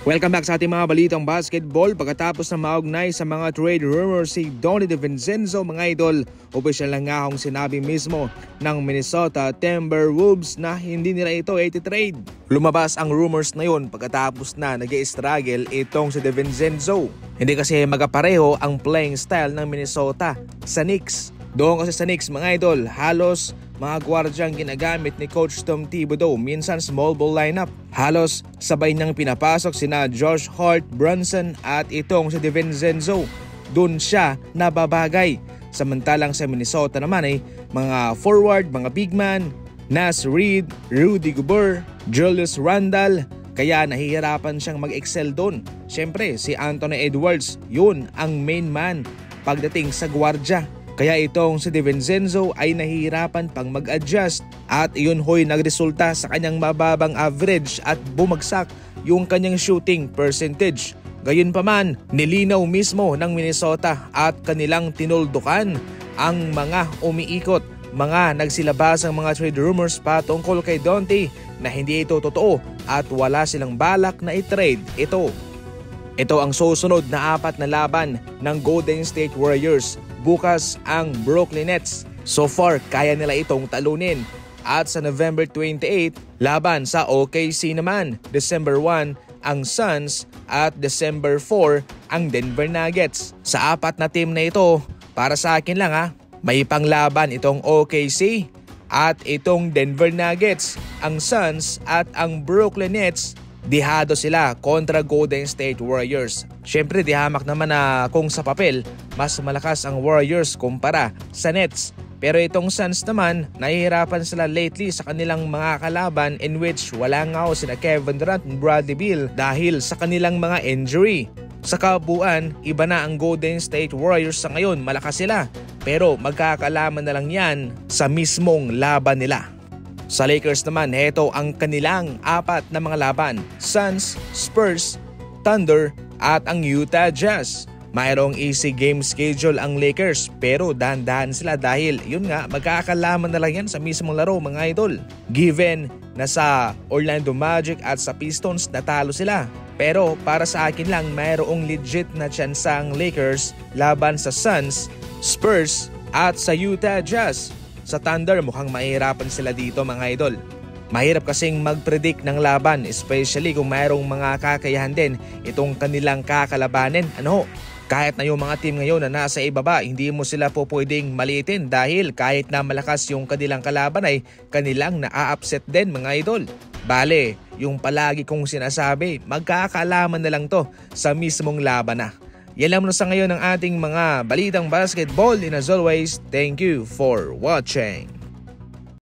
Welcome back sa ating mga balitang basketball. Pagkatapos na maugnay sa mga trade rumors si Donnie DiVincenzo, mga idol, opisyal na nga akong sinabi mismo ng Minnesota Timberwolves na hindi nila ito iti-trade. Lumabas ang rumors na yun pagkatapos na nag-i-struggle itong si DiVincenzo. Hindi kasi magapareho ang playing style ng Minnesota sa Knicks. Doon kasi sa Knicks, mga idol, halos mga gwardyang ginagamit ni Coach Tom Thibodeau, minsan small ball lineup. Halos sabay nang pinapasok sina Josh Hart, Brunson at itong si DiVincenzo. Doon siya nababagay. Samantalang sa Minnesota naman ay mga forward, mga big man, Naz Reid, Rudy Gobert, Julius Randle, kaya nahihirapan siyang mag-excel doon. Siyempre si Anthony Edwards, yun ang main man pagdating sa gwardya. Kaya itong si DiVincenzo ay nahihirapan pang mag-adjust at iyon ho'y nagresulta sa kanyang mababang average at bumagsak yung kanyang shooting percentage. Gayunpaman, nilinaw mismo ng Minnesota at kanilang tinuldukan ang mga umiikot, mga nagsilabasang mga trade rumors patungkol kay Donte na hindi ito totoo at wala silang balak na i-trade ito. Ito ang susunod na 4 na laban ng Golden State Warriors. Bukas ang Brooklyn Nets. So far, kaya nila itong talunin. At sa November 28, laban sa OKC naman. December 1, ang Suns at December 4, ang Denver Nuggets. Sa 4 na team na ito, para sa akin lang may panglaban itong OKC at itong Denver Nuggets. Ang Suns at ang Brooklyn Nets, dihado sila kontra Golden State Warriors. Siyempre dihamak naman na kung sa papel, mas malakas ang Warriors kumpara sa Nets. Pero itong Suns naman, nahihirapan sila lately sa kanilang mga kalaban in which wala nga sina Kevin Durant at Bradley Beal dahil sa kanilang mga injury. Sa kabuuan, iba na ang Golden State Warriors sa ngayon, malakas sila. Pero magkakalaman na lang yan sa mismong laban nila. Sa Lakers naman, heto ang kanilang 4 na mga laban. Suns, Spurs, Thunder at ang Utah Jazz. Mayroong easy game schedule ang Lakers pero dahan-dahan sila dahil yun nga magkakalaman na lang yan sa mismong laro, mga idol. Given na sa Orlando Magic at sa Pistons natalo sila. Pero para sa akin lang mayroong legit na tsansa ang Lakers laban sa Suns, Spurs at sa Utah Jazz. Sa Thunder mukhang mahirapan sila dito, mga idol. Mahirap kasing mag-predict ng laban, especially kung mayroong mga kakayahan din itong kanilang kakalabanin. Kahit na yung mga team ngayon na nasa ibaba, hindi mo sila po pwedeng maliitin dahil kahit na malakas yung kanilang kalaban ay kanilang naa-upset din, mga idol. Bale, yung palagi kong sinasabi, magkakaalaman na lang to sa mismong laban na. Yan lang muna sa ngayon ang ating mga balitang basketball, and as always, thank you for watching.